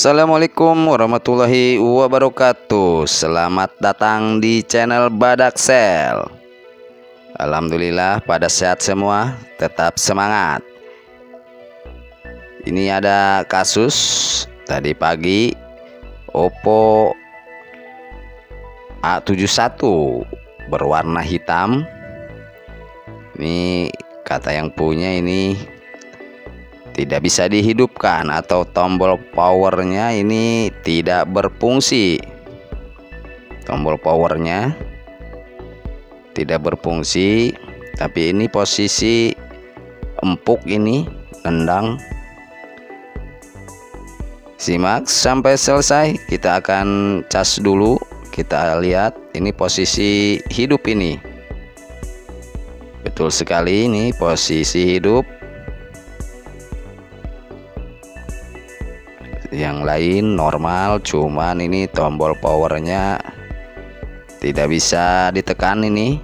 Assalamualaikum warahmatullahi wabarakatuh. Selamat datang di channel Badaksel. Alhamdulillah pada sehat semua, tetap semangat. Ini ada kasus tadi pagi Oppo A71 berwarna hitam. Ini kata yang punya ini tidak bisa dihidupkan atau tombol powernya ini tidak berfungsi. Tombol powernya tidak berfungsi, tapi ini posisi empuk, ini nendang. Simak sampai selesai, kita akan cas dulu. Kita lihat ini posisi hidup, ini betul sekali, ini posisi hidup. Yang lain normal, cuman ini tombol powernya tidak bisa ditekan. Ini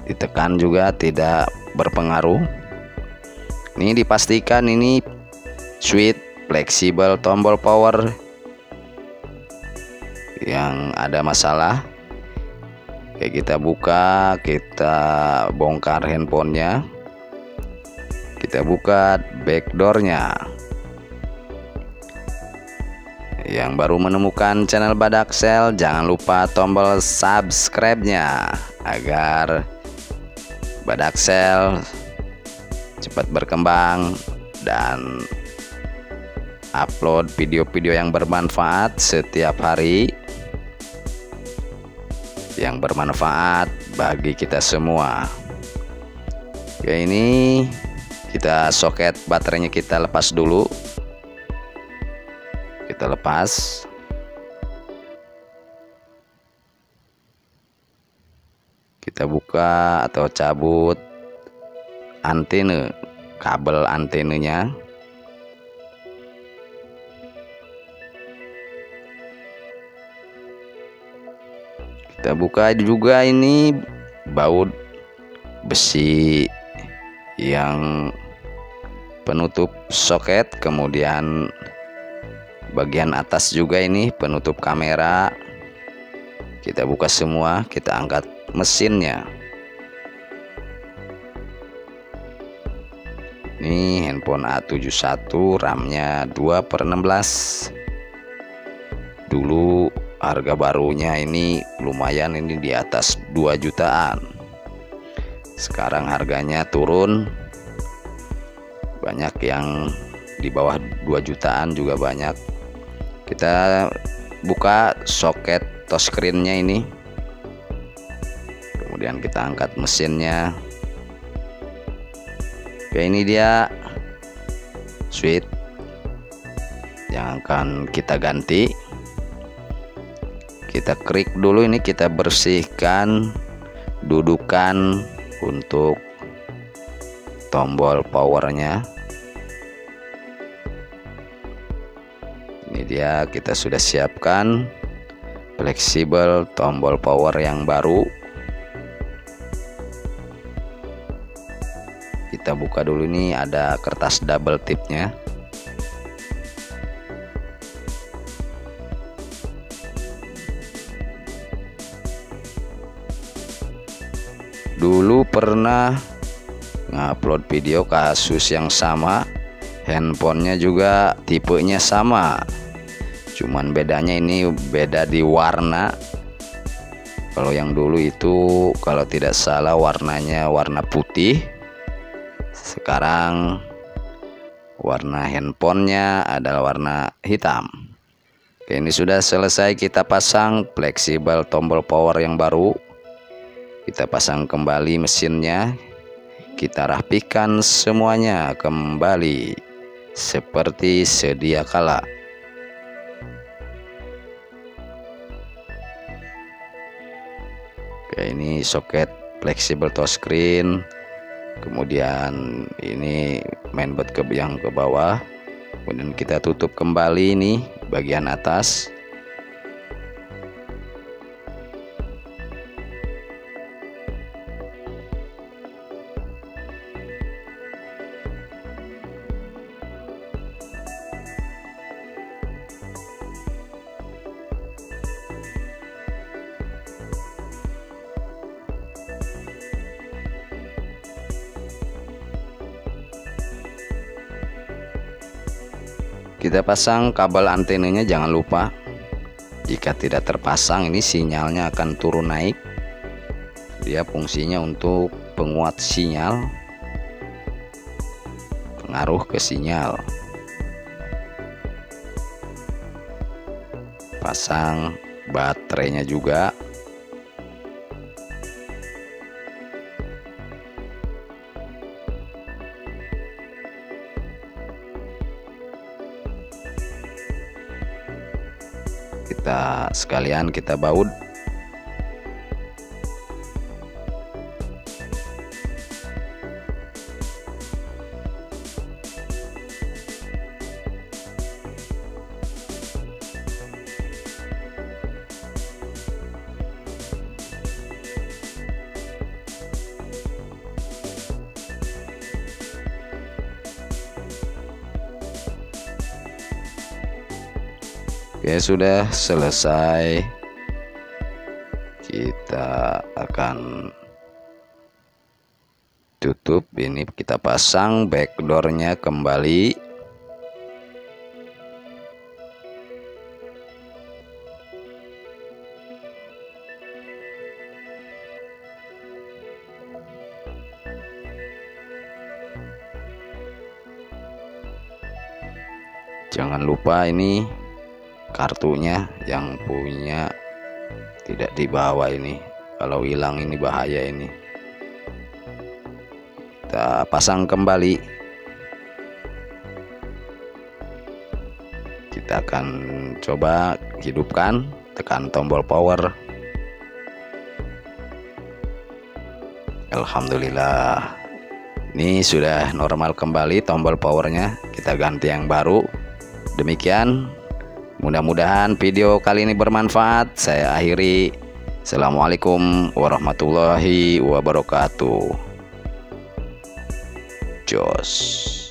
ditekan juga tidak berpengaruh. Ini dipastikan ini switch fleksibel tombol power yang ada masalah. Oke, kita buka, kita bongkar handphonenya. Kita buka backdoornya. Yang baru menemukan channel Badaksel, jangan lupa tombol subscribe-nya agar Badaksel cepat berkembang dan upload video-video yang bermanfaat setiap hari, yang bermanfaat bagi kita semua. Oke, ini kita soket baterainya, kita lepas dulu. Kita lepas. Kita buka atau cabut antena, kabel antenanya. Kita buka juga ini baut besi yang penutup soket, kemudian bagian atas juga ini penutup kamera. Kita buka semua, kita angkat mesinnya. Ini handphone A71, RAM-nya 2/16. Dulu harga barunya ini lumayan, ini di atas 2 jutaan. Sekarang harganya turun, banyak yang di bawah 2 jutaan juga banyak. Kita buka soket touchscreen-nya ini, kemudian kita angkat mesinnya. Oke, ini dia switch yang akan kita ganti. Kita klik dulu, ini kita bersihkan dudukan untuk tombol powernya. Ini dia, kita sudah siapkan fleksibel tombol power yang baru. Kita buka dulu, ini ada kertas double tipnya. Dulu pernah ngupload video kasus yang sama, handphonenya juga tipenya sama, cuman bedanya ini beda di warna. Kalau yang dulu itu kalau tidak salah warnanya warna putih, sekarang warna handphonenya adalah warna hitam. Oke, ini sudah selesai, kita pasang fleksibel tombol power yang baru. Kita pasang kembali mesinnya, kita rapikan semuanya kembali seperti sedia kala. Oke, ini soket fleksibel touchscreen, kemudian ini mainboard yang ke bawah, kemudian kita tutup kembali ini bagian atas. Kita pasang kabel antenanya, jangan lupa. Jika tidak terpasang, ini sinyalnya akan turun naik. Dia fungsinya untuk penguat sinyal, pengaruh ke sinyal. Pasang baterainya juga. Sekalian kita baut. Oke, sudah selesai. Kita akan tutup. Ini kita pasang backdoornya kembali. Jangan lupa ini kartunya yang punya tidak dibawa ini. Kalau hilang ini bahaya ini. Kita pasang kembali. Kita akan coba hidupkan, tekan tombol power. Alhamdulillah, ini sudah normal kembali tombol powernya. Kita ganti yang baru. Demikian, mudah-mudahan video kali ini bermanfaat. Saya akhiri. Assalamualaikum warahmatullahi wabarakatuh. Jos.